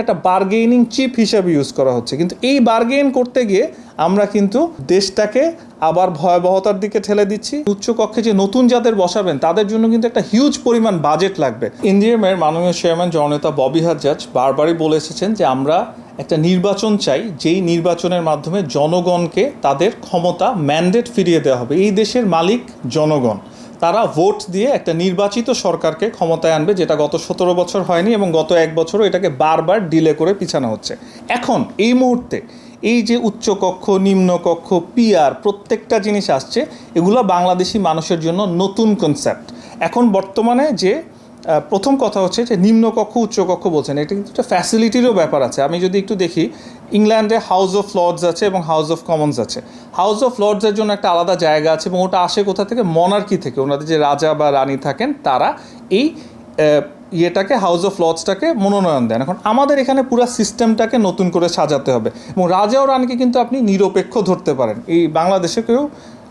একটা bargaining chip হিসাবে use করা হচ্ছে, কিন্তু এই বার্গেন করতে গিয়ে আমরা কিন্তু দেশটাকে আবার ভয়াবহতার দিকে ঠেলে দিচ্ছি। উচ্চকক্ষে যে নতুন যাদের বসাবেন তাদের জন্য কিন্তু একটা হিউজ পরিমাণ বাজেট লাগবে। এনডিএমের মাননীয় চেয়ারম্যান জননেতা ববি হাজ্জাজ বারবারই বলে এসেছেন যে আমরা একটা নির্বাচন চাই, যেই নির্বাচনের মাধ্যমে জনগণকে তাদের ক্ষমতা ম্যান্ডেট ফিরিয়ে দেওয়া হবে। এই দেশের মালিক জনগণ, তারা ভোট দিয়ে একটা নির্বাচিত সরকারকে ক্ষমতায় আনবে, যেটা গত 17 বছর হয়নি এবং গত 1 বছরও এটাকে বারবার ডিলে করে পিছানো হচ্ছে। এখন এই মুহূর্তে এই যে উচ্চকক্ষ, নিম্নকক্ষ, পিআর প্রত্যেকটা জিনিস আসছে, এগুলো বাংলাদেশি মানুষের জন্য নতুন কনসেপ্ট। এখন বর্তমানে যে প্রথম কথা হচ্ছে যে নিম্নকক্ষ উচ্চকক্ষ বলছেন, এটা কিন্তু একটা ফ্যাসিলিটিরও ব্যাপার আছে। আমি যদি একটু দেখি, ইংল্যান্ডে হাউস অফ লর্ডস আছে এবং হাউস অফ কমন্স আছে। হাউস অফ লর্ডসের জন্য একটা আলাদা জায়গা আছে এবং ওটা আসে কোথা থেকে? মনার্কি থেকে। ওনাদের যে রাজা বা রানী থাকেন তারা এই ইয়েটাকে, হাউস অফ লর্ডসটাকে মনোনয়ন দেন। এখন আমাদের এখানে পুরো সিস্টেমটাকে নতুন করে সাজাতে হবে এবং রাজা ও রানীকে কিন্তু আপনি নিরপেক্ষ ধরতে পারেন। এই বাংলাদেশে কেউ,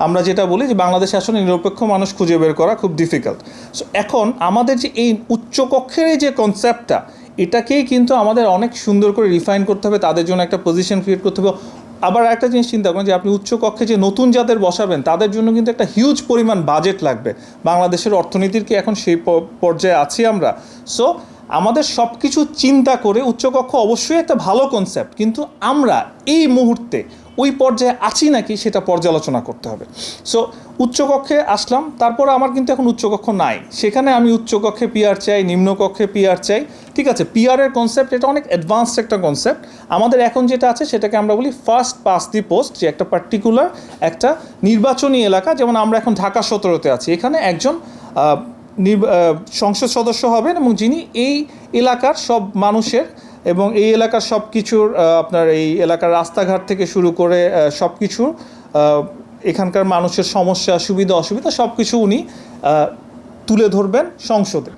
আমরা যেটা বলি যে বাংলাদেশে আসলে নিরপেক্ষ মানুষ খুঁজে বের করা খুব ডিফিকাল্ট। সো এখন আমাদের যে এই উচ্চকক্ষের এই যে কনসেপ্টটা, এটাকেই কিন্তু আমাদের অনেক সুন্দর করে রিফাইন করতে হবে, তাদের জন্য একটা পজিশন ক্রিয়েট করতে হবে। আবার একটা জিনিস চিন্তা করেন যে আপনি উচ্চকক্ষে যে নতুন যাদের বসাবেন তাদের জন্য কিন্তু একটা হিউজ পরিমাণ বাজেট লাগবে। বাংলাদেশের অর্থনীতির কি এখন সেই পর্যায়ে আছি আমরা? সো আমাদের সব কিছু চিন্তা করে উচ্চকক্ষ অবশ্যই একটা ভালো কনসেপ্ট, কিন্তু আমরা এই মুহূর্তে ওই পর্যায়ে আছি নাকি সেটা পর্যালোচনা করতে হবে। সো উচ্চকক্ষে আসলাম, তারপরে আমার কিন্তু এখন উচ্চকক্ষ নাই, সেখানে আমি উচ্চকক্ষে পিআর চাই, নিম্নকক্ষে পিআর চাই। ঠিক আছে, পিআরের কনসেপ্ট এটা অনেক অ্যাডভান্সড একটা কনসেপ্ট। আমাদের এখন যেটা আছে সেটাকে আমরা বলি ফার্স্ট পাস দি পোস্ট, যে একটা পার্টিকুলার একটা নির্বাচনী এলাকা, যেমন আমরা এখন ঢাকা 17-তে আছি, এখানে একজন সংসদ সদস্য হবেন এবং যিনি এই এলাকার সব মানুষের এবং এই এলাকার সব কিছুর, আপনার এই এলাকার রাস্তাঘাট থেকে শুরু করে সব কিছু, এখানকার মানুষের সমস্যা, সুবিধা অসুবিধা সব কিছু উনি তুলে ধরবেন সংসদে।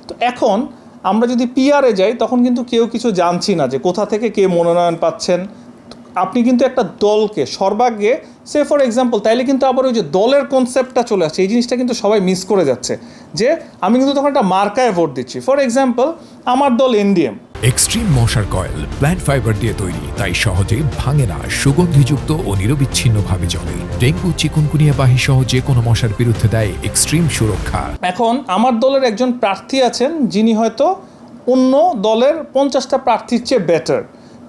তো এখন আমরা যদি পিআরে যাই তখন কিন্তু কেউ কিছু জানছি না যে কোথা থেকে কে মনোনয়ন পাচ্ছেন। আপনি কিন্তু একটা দলকে সর্বাগ্রে, সে ফর এক্সাম্পল, তাইলে কিন্তু আবার ওই যে দলের কনসেপ্টটা চলে আসছে, এই জিনিসটা কিন্তু সবাই মিস করে যাচ্ছে। যে আমি কিন্তু তখন একটা মার্কায় ভোট দিচ্ছি। ফর এক্সাম্পল, আমার দল এনডিএম। এক্সট্রিম মশার কয়েল প্ল্যান্ট ফাইবার দিয়ে তৈরি, তাই সহজে ভাঙে না, সুগন্ধিযুক্ত ও নিরবিচ্ছিন্নভাবে জ্বলে। ডেঙ্গু, চিকুনগুনিয়া বাহি সহ যে কোনো মশার বিরুদ্ধে দেয় এক্সট্রিম সুরক্ষা। এখন আমার দলের একজন প্রার্থী আছেন যিনি হয়তো অন্য দলের 50টা প্রার্থীর চেয়ে বেটার,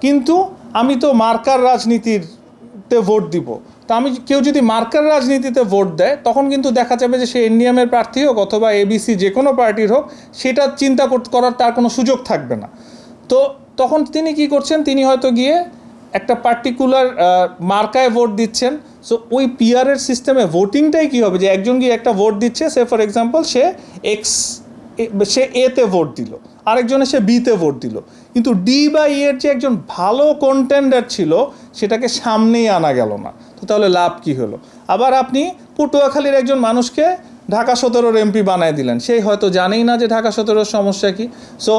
কিন্তু আমি তো মার্কার রাজনীতিতে ভোট দিব। তা আমি, কেউ যদি মার্কার রাজনীতিতে ভোট দেয় তখন কিন্তু দেখা যাবে যে সে এনডিএমের প্রার্থী হোক অথবা এবিসি যে কোনো পার্টির হোক, সেটা চিন্তা করার তার কোনো সুযোগ থাকবে না। তো তখন তিনি কি করছেন, তিনি হয়তো গিয়ে একটা পার্টিকুলার মার্কায় ভোট দিচ্ছেন। সো ওই পিআরের সিস্টেমে ভোটিংটাই কী হবে, যে একজন গিয়ে একটা ভোট দিচ্ছে, সে ফর এক্সাম্পল সে এতে ভোট দিল, আরেকজনে সে বিতে ভোট দিল, কিন্তু ডি বা ই এর যে একজন ভালো কন্টেন্ডার ছিল সেটাকে সামনেই আনা গেল না। তো তাহলে লাভ কী হলো? আবার আপনি পটুয়াখালীর একজন মানুষকে ঢাকা 17-র এমপি বানায় দিলেন, সেই হয়তো জানেই না যে ঢাকা 17-র সমস্যা কী। সো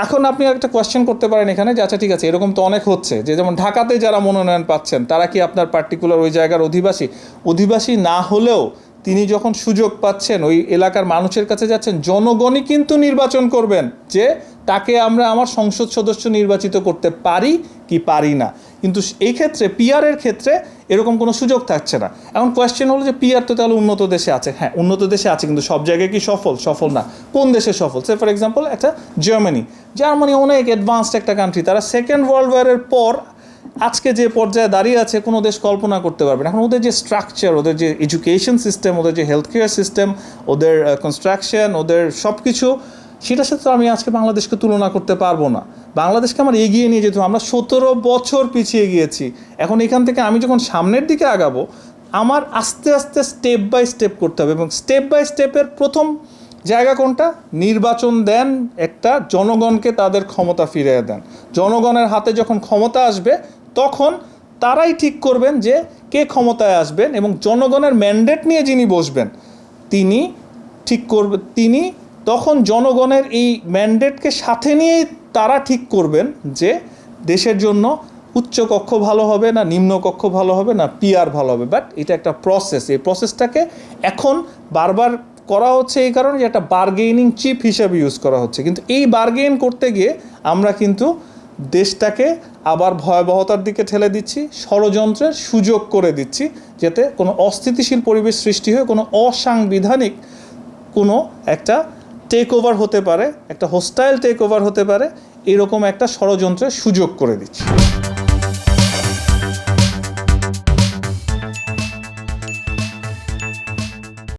এখন আপনি একটা কোয়েশ্চেন করতে পারেন এখানে যে আচ্ছা ঠিক আছে, এরকম তো অনেক হচ্ছে যে যেমন ঢাকাতে যারা মনোনয়ন পাচ্ছেন তারা কি আপনার পার্টিকুলার ওই জায়গার অধিবাসী না হলেও তিনি যখন সুযোগ পাচ্ছেন ওই এলাকার মানুষের কাছে যাচ্ছেন, জনগণই কিন্তু নির্বাচন করবেন যে তাকে আমরা আমার সংসদ সদস্য নির্বাচিত করতে পারি কি পারি না। কিন্তু এই ক্ষেত্রে পিআরের ক্ষেত্রে এরকম কোনো সুযোগ থাকছে না। এখন কোয়েশ্চেন হলো যে পিআর তো তাহলে উন্নত দেশে আছে। হ্যাঁ, উন্নত দেশে আছে, কিন্তু সব জায়গায় কি সফল না। কোন দেশে সফল? সে ফর এক্সাম্পল একটা জার্মানি অনেক অ্যাডভান্সড একটা কান্ট্রি, তারা সেকেন্ড ওয়ার্ল্ড ওয়ারের পর আজকে যে পর্যায়ে দাঁড়িয়ে আছে কোনো দেশ কল্পনা করতে পারবে না। এখন ওদের যে স্ট্রাকচার, ওদের যে এডুকেশন সিস্টেম, ওদের যে হেলথ কেয়ার সিস্টেম, ওদের কনস্ট্রাকশন, ওদের সব কিছু, সেটার সাথে তো আমি আজকে বাংলাদেশকে তুলনা করতে পারবো না। বাংলাদেশকে আমার এগিয়ে নিয়ে যেতে, আমরা 17 বছর পিছিয়ে গিয়েছি। এখন এখান থেকে আমি যখন সামনের দিকে আগাবো, আমার আস্তে আস্তে স্টেপ বাই স্টেপ করতে হবে এবং স্টেপ বাই স্টেপের প্রথম জায়গা কোনটা? নির্বাচন দেন, একটা জনগণকে তাদের ক্ষমতা ফিরিয়ে দেন। জনগণের হাতে যখন ক্ষমতা আসবে তখন তারাই ঠিক করবেন যে কে ক্ষমতায় আসবেন এবং জনগণের ম্যান্ডেট নিয়ে যিনি বসবেন তিনি ঠিক করবেন, তিনি তখন জনগণের এই ম্যান্ডেটকে সাথে নিয়েই তারা ঠিক করবেন যে দেশের জন্য উচ্চকক্ষ ভালো হবে না নিম্নকক্ষ ভালো হবে না পিআর ভালো হবে। বাট এটা একটা প্রসেস, এই প্রসেসটাকে এখন বারবার করা হচ্ছে এই কারণে যে একটা বার্গেনিং চিপ হিসাবে ইউজ করা হচ্ছে, কিন্তু এই বার্গেন করতে গিয়ে আমরা কিন্তু দেশটাকে আবার ভয়াবহতার দিকে ঠেলে দিচ্ছি, ষড়যন্ত্রের সুযোগ করে দিচ্ছি, যাতে কোনো অস্থিতিশীল পরিবেশ সৃষ্টি হয়ে কোনো অসাংবিধানিক কোনো একটা টেক ওভার হতে পারে, একটা হোস্টাইল টেক ওভার হতে পারে, এরকম একটা ষড়যন্ত্রের সুযোগ করে দিচ্ছি।